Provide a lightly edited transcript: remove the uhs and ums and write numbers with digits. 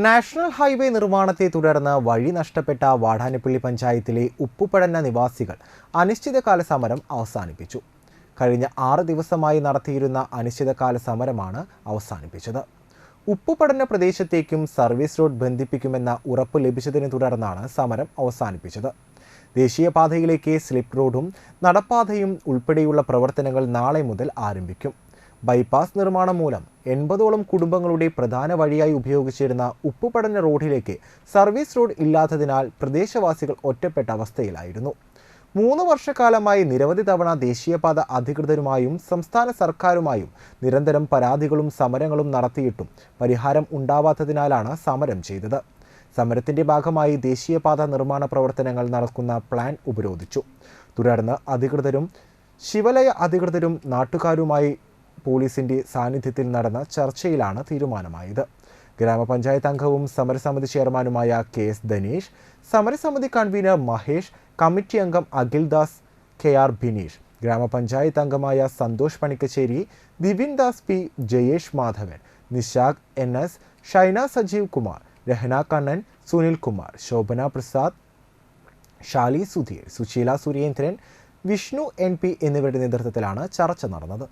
National highway നിർമ്മാണത്തെ തുടർന്ന് വഴി നഷ്ടപ്പെട്ട വാടാനപ്പള്ളി പഞ്ചായത്തിലെ ഉപ്പുപടന്ന നിവാസികൾ അനിശ്ചിതകാല സമരം അവസാനിപ്പിച്ചു. കഴിഞ്ഞ 6 ദിവസമായി നടത്തിയിരുന്ന അനിശ്ചിതകാല സമരമാണ് അവസാനിപ്പിച്ചത്. ഉപ്പുപടന്ന പ്രദേശത്തേക്കും സർവീസ് റോഡ് ബന്ധിപ്പിക്കുമെന്ന ഉറപ്പ് ലഭിച്ചതിനെ തുടർന്നാണ് സമരം അവസാനിപ്പിച്ചത്. ദേശീയപാതയിലേക്ക് സ്ലിപ്പ് റോഡും നടപ്പാതയും ഉൾപ്പെടെയുള്ള പ്രവർത്തനങ്ങൾ നാളെ മുതൽ ആരംഭിക്കും. ബൈപ്പാസ് നിർമ്മാണം മൂലം 80ഓളം കുടുംബങ്ങളുടെ പ്രധാന വഴിയായി ഉപയോഗിച്ചിരുന്ന ഉപ്പുപടന്ന റോഡിലേക്ക് സർവീസ് റോഡ് ഇല്ലാത്തതിനാൽ പ്രദേശവാസികൾ ഒറ്റപ്പെട്ട അവസ്ഥയിലായിരുന്നു. 3 വർഷക്കാലമായി നിരവധി തവണ ദേശീയപാത അധികൃതരുമായും സംസ്ഥാന സർക്കാരുമായും നിരന്തരം പരാതികളും സമരങ്ങളും നടത്തിയിട്ടും പരിഹാരം ഉണ്ടാവാത്തതിനാലാണ് സമരം ചെയ്തത്. സമരത്തിന്റെ ഭാഗമായി ദേശീയപാത നിർമ്മാണ പ്രവർത്തനങ്ങൾ നടക്കുന്ന പ്ലാൻ ഉപരോധിച്ചു. തുടർന്ന് അധികൃതരും ശിവലയ അധികൃതരും നാട്ടുകാരുമായി പോലീസിന്റെ സാന്നിധ്യത്തിൽ നടന്ന ചർച്ചയിലാണ് തീരുമാനമായത്. ഗ്രാമപഞ്ചായത്ത് അംഗവും സമരസമിതി ചെയർമാനുമായ KS ധനേഷ്, സമരസമിതി കൺവീനർ മഹേഷ്, കമ്മിറ്റി അംഗം അഖിൽദാസ്, KR ബിനീഷ്, ഗ്രാമപഞ്ചായത്ത് അംഗമായ Santhosh Panikkassery, Divin Das P, Jayesh Madhavan, Nishank NS, Shaina Sajeev Kumar, Rahana Kannan, Sunil Kumar, Shobhana Prasad, Shali Sudheer, Susheela Surendran, Vishnu NP എന്നിവരുടെ നേതൃത്വത്തിലാണ് ചർച്ച നടന്നത്.